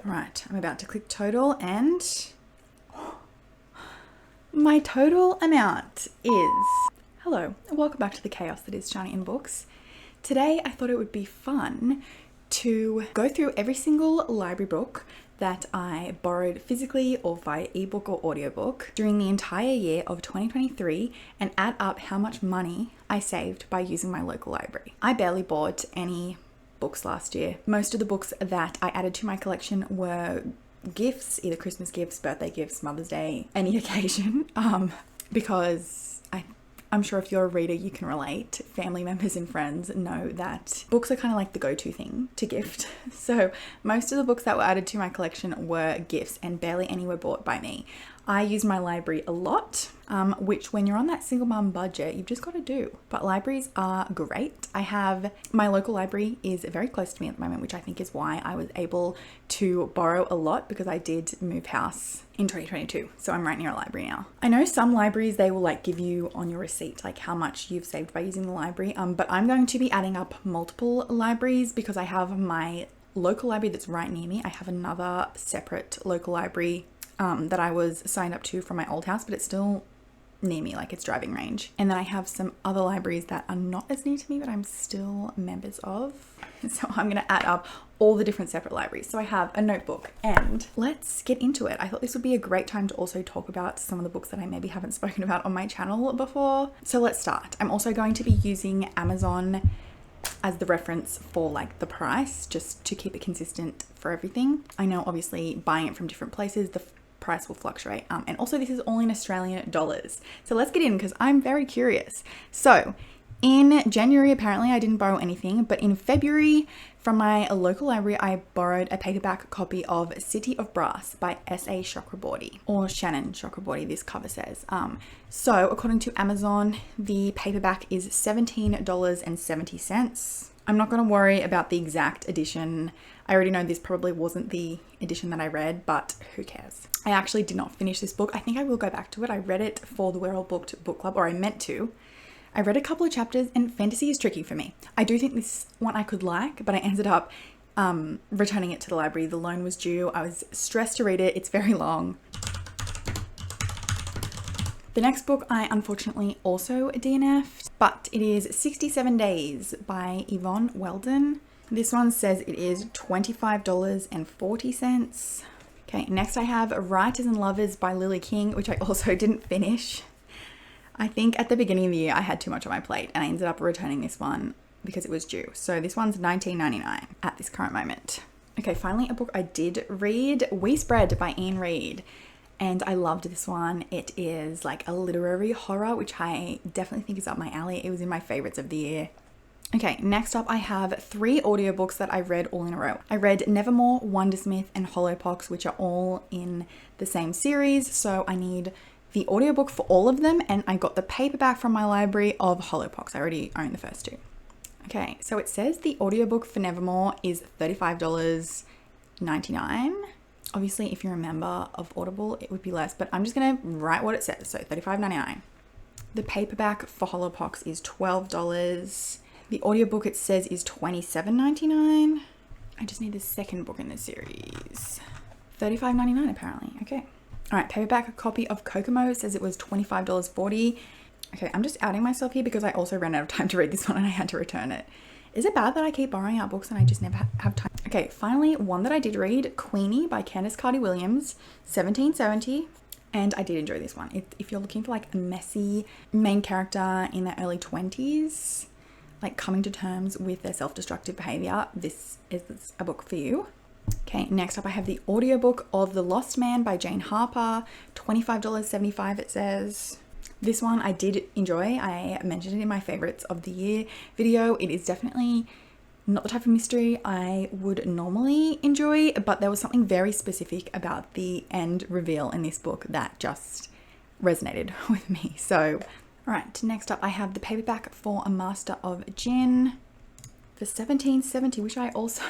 Right, I'm about to click total and my total amount is... Hello, and welcome back to the chaos that is Shiny in Books. Today I thought it would be fun to go through every single library book that I borrowed physically or via ebook or audiobook during the entire year of 2023 and add up how much money I saved by using my local library. I barely bought any books last year. Most of the books that I added to my collection were gifts, either Christmas gifts, birthday gifts, Mother's Day, any occasion, because I'm sure if you're a reader, you can relate. Family members and friends know that books are kind of like the go-to thing to gift. So most of the books that were added to my collection were gifts and barely any were bought by me. I use my library a lot, which when you're on that single mum budget, you've just got to do. But libraries are great. My local library is very close to me at the moment, which I think is why I was able to borrow a lot, because I did move house in 2022. So I'm right near a library now. I know some libraries, they will like give you on your receipt, like how much you've saved by using the library. But I'm going to be adding up multiple libraries because I have my local library that's right near me. I have another separate local library that I was signed up to from my old house, but it's still near me, like it's driving range. And then I have some other libraries that are not as near to me, but I'm still members of. So I'm going to add up all the different separate libraries. So I have a notebook, and let's get into it. I thought this would be a great time to also talk about some of the books that I maybe haven't spoken about on my channel before. So let's start. I'm also going to be using Amazon as the reference for like the price, just to keep it consistent for everything. I know obviously buying it from different places, the price will fluctuate. And also this is all in Australian dollars. So let's get in because I'm very curious. So in January, apparently I didn't borrow anything, but in February from my local library, I borrowed a paperback copy of City of Brass by S.A. Chakraborty, or Shannon Chakraborty, this cover says. So according to Amazon, the paperback is $17.70. I'm not going to worry about the exact edition. I already know this probably wasn't the edition that I read, but who cares? I actually did not finish this book. I think I will go back to it. I read it for the We're All Booked book club, or I meant to. I read a couple of chapters, and fantasy is tricky for me. I do think this one I could like, but I ended up returning it to the library. The loan was due. I was stressed to read it. It's very long. The next book I unfortunately also DNF'd, but it is 67 Days by Yvonne Weldon. This one says it is $25.40. Okay, next I have Writers and Lovers by Lily King, which I also didn't finish. I think at the beginning of the year I had too much on my plate and I ended up returning this one because it was due. So this one's $19.99 at this current moment. Okay, finally a book I did read, We Spread by Ian Reid. And I loved this one. It is like a literary horror, which I definitely think is up my alley. It was in my favorites of the year. Okay, next up I have 3 audiobooks that I read all in a row. I read Nevermore, Wondersmith, and Hollowpox, which are all in the same series. So I need the audiobook for all of them, and I got the paperback from my library of Hollowpox. I already own the first 2. Okay, so it says the audiobook for Nevermore is $35.99. Obviously, if you're a member of Audible, it would be less, but I'm just going to write what it says. So $35.99. The paperback for Hollowpox is $12. The audiobook it says is $27.99. I just need the second book in the series. $35.99 apparently. Okay. All right, paperback copy of Kokomo says it was $25.40. Okay, I'm just outing myself here because I also ran out of time to read this one and I had to return it. Is it bad that I keep borrowing out books and I just never have time? Okay, finally, one that I did read, Queenie by Candice Carty-Williams, $17.70. And I did enjoy this one. If you're looking for like a messy main character in their early 20s, like coming to terms with their self-destructive behavior, this is a book for you. Okay, next up I have the audiobook of The Lost Man by Jane Harper, $25.75 it says. This one I did enjoy. I mentioned it in my favorites of the year video. It is definitely not the type of mystery I would normally enjoy, but there was something very specific about the end reveal in this book that just resonated with me. So, all right, next up I have the paperback for A Master of Gin for $17.70, which I also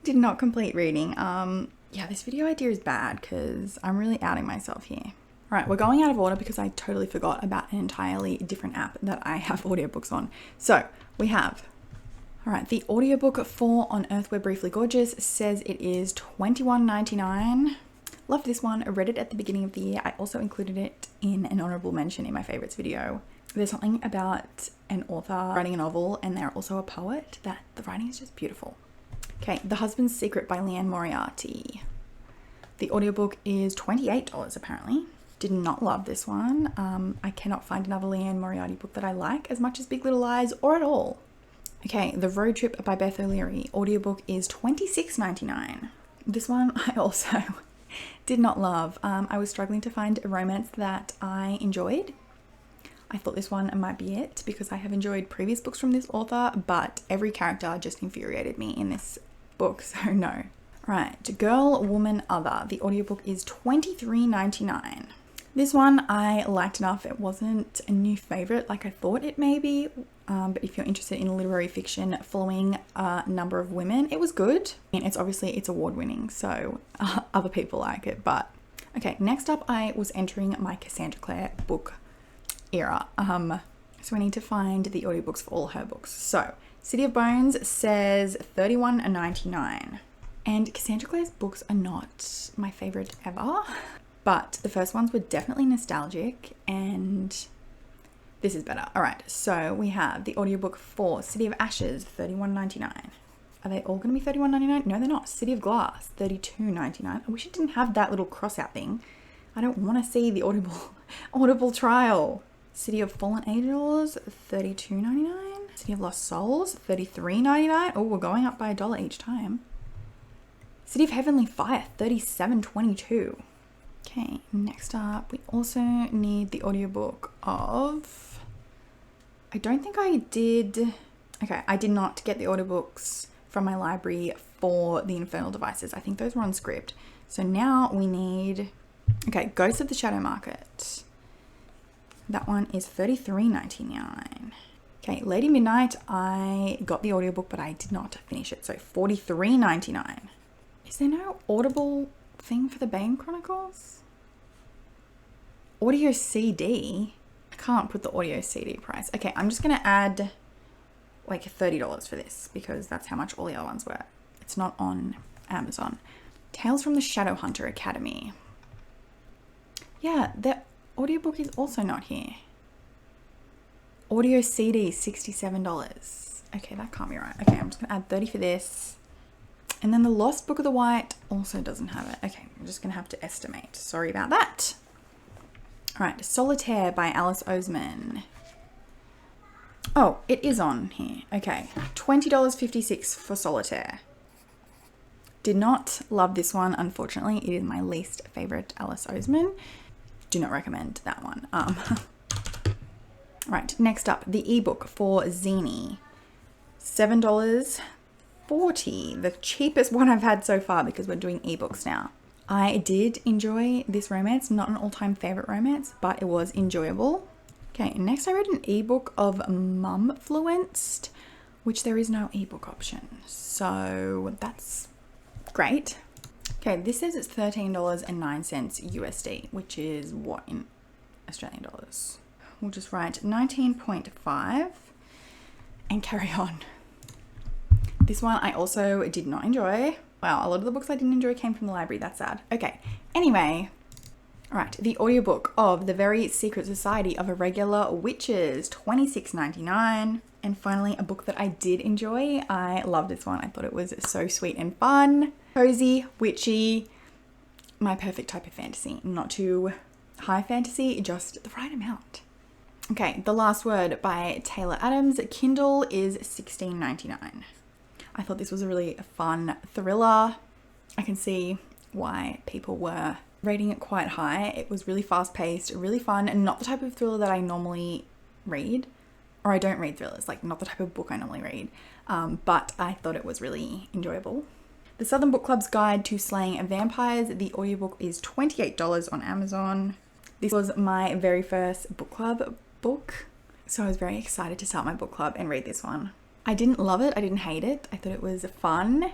did not complete reading. Yeah, this video idea is bad because I'm really outing myself here. All right, we're going out of order because I totally forgot about an entirely different app that I have audiobooks on. So we have, All right, the audiobook for On Earth We're Briefly Gorgeous says it is $21.99. Love this one. I read it at the beginning of the year. I also included it in an honorable mention in my favorites video. There's something about an author writing a novel and they're also a poet that the writing is just beautiful. Okay, The Husband's Secret by Leanne Moriarty. The audiobook is $28 apparently. Did not love this one. I cannot find another Leanne Moriarty book that I like as much as Big Little Lies or at all. Okay, The Road Trip by Beth O'Leary. Audiobook is $26.99. This one I also did not love. I was struggling to find a romance that I enjoyed. I thought this one might be it because I have enjoyed previous books from this author, but every character just infuriated me in this book, so no. Right, Girl, Woman, Other. The audiobook is $23.99. This one I liked enough. It wasn't a new favorite like I thought it may be. But if you're interested in literary fiction following a number of women, it was good. And it's award-winning, so other people like it. But okay, next up I was entering my Cassandra Clare book era. So I need to find the audiobooks for all her books. So City of Bones says $31.99. And Cassandra Clare's books are not my favorite ever. But the first ones were definitely nostalgic and this is better. All right, so we have the audiobook for City of Ashes, $31.99. Are they all going to be $31.99? No, they're not. City of Glass, $32.99. I wish it didn't have that little cross out thing. I don't want to see the audible trial. City of Fallen Angels, $32.99. City of Lost Souls, $33.99. Oh, we're going up by $1 each time. City of Heavenly Fire, $37.22. Okay, next up, we also need the audiobook of, I don't think I did, okay, I did not get the audiobooks from my library for the Infernal Devices. I think those were on script. So now we need, okay, Ghost of the Shadow Market. That one is $33.99. Okay, Lady Midnight, I got the audiobook, but I did not finish it. So $43.99. Is there no Audible thing for the Bane Chronicles? Audio CD? I can't put the audio CD price. Okay, I'm just gonna add like $30 for this because that's how much all the other ones were. It's not on Amazon. Tales from the Shadowhunter Academy. Yeah, the audiobook is also not here. Audio CD, $67. Okay, that can't be right. Okay, I'm just gonna add 30 for this. And then The Lost Book of the White also doesn't have it. Okay, I'm just gonna have to estimate. Sorry about that. All right, Solitaire by Alice Oseman. Oh, it is on here. Okay, $20.56 for Solitaire. Did not love this one, unfortunately. It is my least favorite Alice Oseman. Do not recommend that one. Right, next up, the ebook for Zini. $7.40, the cheapest one I've had so far because we're doing ebooks now. I did enjoy this romance, not an all-time favorite romance, but it was enjoyable. Okay, next I read an ebook of Mumfluenced, which there is no ebook option, so that's great. Okay, this says it's $13.09 USD, which is what in Australian dollars? We'll just write 19.5 and carry on. This one I also did not enjoy. Wow, a lot of the books I didn't enjoy came from the library. That's sad. Okay, anyway. All right, the audiobook of The Very Secret Society of Irregular Witches, $26.99. And finally, a book that I did enjoy. I love this one. I thought it was so sweet and fun. Cozy, witchy, my perfect type of fantasy. Not too high fantasy, just the right amount. Okay, The Last Word by Taylor Adams. Kindle is $16.99. I thought this was a really fun thriller. I can see why people were rating it quite high. It was really fast paced, really fun, and not the type of thriller that I normally read. Or I don't read thrillers, like not the type of book I normally read. But I thought it was really enjoyable. The Southern Book Club's Guide to Slaying Vampires. The audiobook is $28 on Amazon. This was my very first book club book. So I was very excited to start my book club and read this one. I didn't love it. I didn't hate it. I thought it was fun.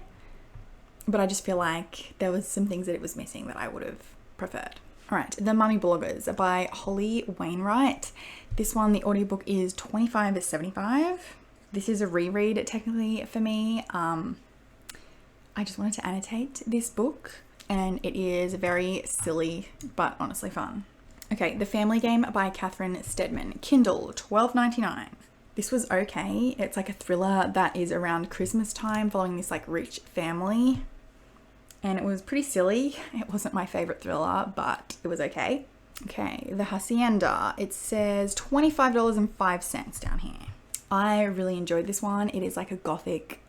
But I just feel like there was some things that it was missing that I would have preferred. All right, The Mummy Bloggers by Holly Wainwright. This one, the audiobook is $25.75. This is a reread technically for me. I just wanted to annotate this book, and it is very silly but honestly fun. Okay, The Family Game by Catherine Steadman, Kindle, $12.99. This was okay. It's like a thriller that is around Christmas time following this like rich family, and it was pretty silly. It wasn't my favorite thriller, but it was okay. Okay, The Hacienda. It says $25.05 down here. I really enjoyed this one. It is like a gothic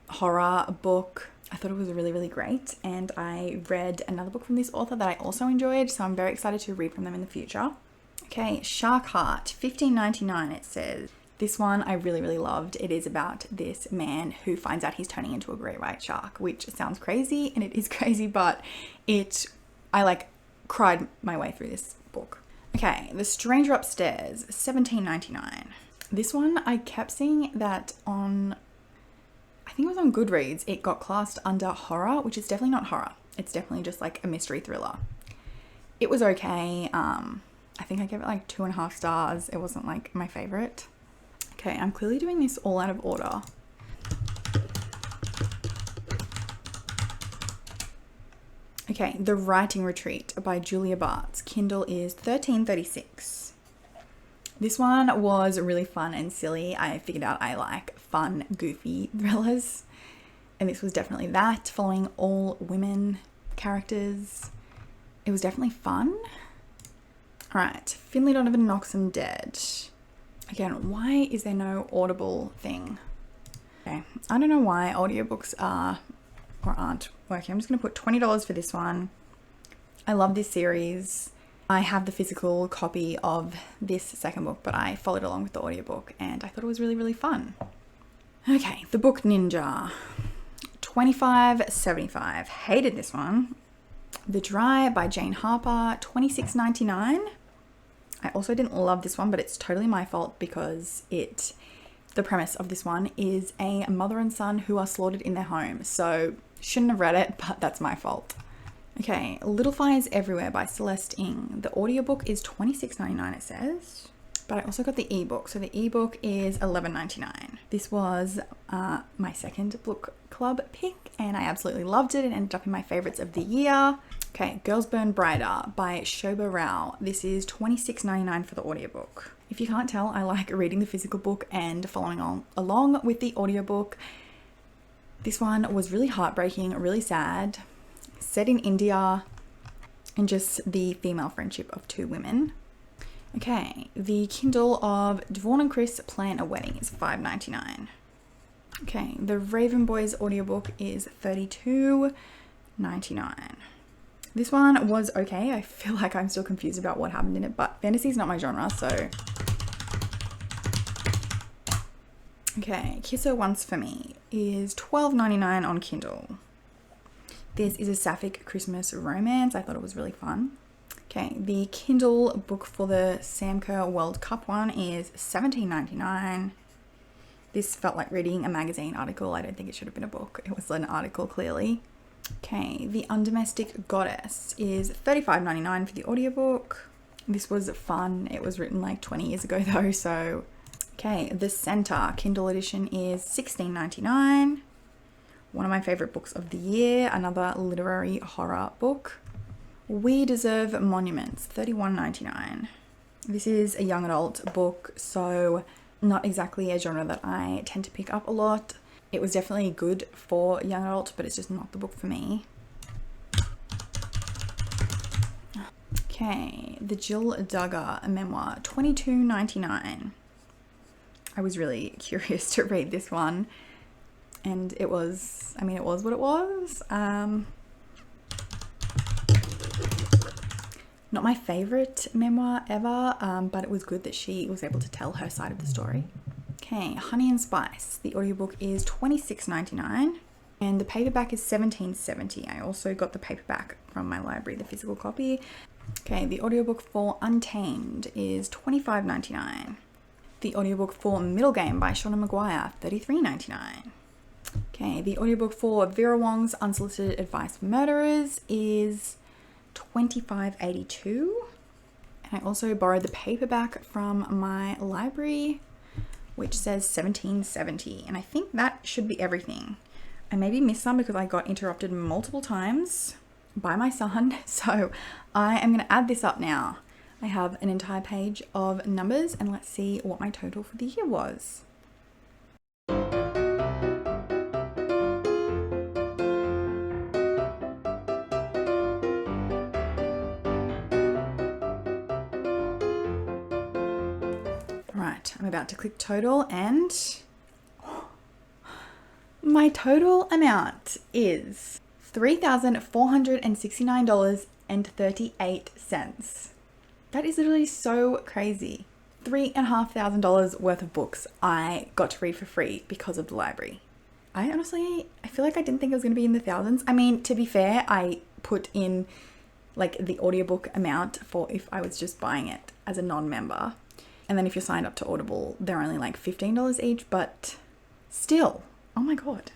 horror book. I thought it was really, really great, and I read another book from this author that I also enjoyed, so I'm very excited to read from them in the future. Okay, Shark Heart, $15.99 it says. This one I really, really loved. It is about this man who finds out he's turning into a great white shark, which sounds crazy, and it is crazy, but I like cried my way through this book. Okay, The Stranger Upstairs, $17.99. This one I kept seeing that on, I think it was on Goodreads, it got classed under horror, which is definitely not horror. It's definitely just like a mystery thriller. It was okay. I think I gave it like 2.5 stars. It wasn't like my favorite. Okay, I'm clearly doing this all out of order. Okay, The Writing Retreat by Julia Bartz. Kindle is $13.36. This one was really fun and silly. I figured out I like fun, goofy thrillers, and this was definitely that, following all women characters. It was definitely fun. All right, Finley Donovan Knocks 'Em Dead. Again, why is there no Audible thing? Okay, I don't know why audiobooks are or aren't working. I'm just gonna put $20 for this one. I love this series. I have the physical copy of this second book, but I followed along with the audiobook and I thought it was really, really fun. Okay, The Book Ninja, $25.75. Hated this one. The Dry by Jane Harper, $26.99. I also didn't love this one, but it's totally my fault because the premise of this one is a mother and son who are slaughtered in their home. So shouldn't have read it, but that's my fault. Okay, Little Fires Everywhere by Celeste Ng. The audiobook is $26.99 it says, but I also got the ebook. So the ebook is $11.99. This was my second book club pick and I absolutely loved it. It ended up in my favorites of the year. Okay, Girls Burn Brighter by Shobha Rao. This is $26.99 for the audiobook. If you can't tell, I like reading the physical book and following along with the audiobook. This one was really heartbreaking, really sad, set in India, and just the female friendship of two women. Okay, the Kindle of Devon and Chris Plan a Wedding is $5.99. Okay, the Raven Boys audiobook is $32.99. This one was okay. I feel like I'm still confused about what happened in it, but fantasy is not my genre, so. Okay, Kiss Her Once for Me is $12.99 on Kindle. This is a sapphic Christmas romance. I thought it was really fun. Okay, the Kindle book for the Sam Kerr World Cup one is $17.99. This felt like reading a magazine article. I don't think it should have been a book. It was an article, clearly. Okay, The Undomestic Goddess is $35.99 for the audiobook. This was fun. It was written like 20 years ago though, so. Okay, The Center Kindle edition is $16.99. One of my favorite books of the year, another literary horror book. We Deserve Monuments, $31.99. This is a young adult book, so not exactly a genre that I tend to pick up a lot. It was definitely good for young adult, but it's just not the book for me. Okay, the Jill Duggar memoir, $22.99. I was really curious to read this one, and it was what it was. Not my favorite memoir ever, but it was good that she was able to tell her side of the story. Okay, Honey and Spice. The audiobook is $26.99 and the paperback is $17.70. I also got the paperback from my library, the physical copy. Okay, the audiobook for Untamed is $25.99. The audiobook for Middle Game by Shauna Maguire, $33.99. Okay, the audiobook for Vera Wong's Unsolicited Advice for Murderers is $25.82. And I also borrowed the paperback from my library. which says 1770. And I think that should be everything. I maybe missed some because I got interrupted multiple times by my son. So I am going to add this up now. I have an entire page of numbers, and let's see what my total for the year was. Right, I'm about to click total, and my total amount is $3,469.38. That is literally so crazy. $3,500 worth of books I got to read for free because of the library. I feel like I didn't think it was going to be in the thousands. I mean, to be fair, I put in like the audiobook amount for if I was just buying it as a non-member. And then if you're signed up to Audible, they're only like $15 each, but still, oh my God.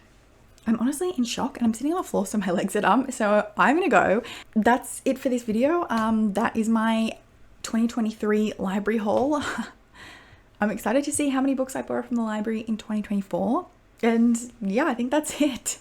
I'm honestly in shock, and I'm sitting on the floor so my legs are up. So I'm going to go. That's it for this video. That is my 2023 library haul. I'm excited to see how many books I borrow from the library in 2024. And yeah, I think that's it.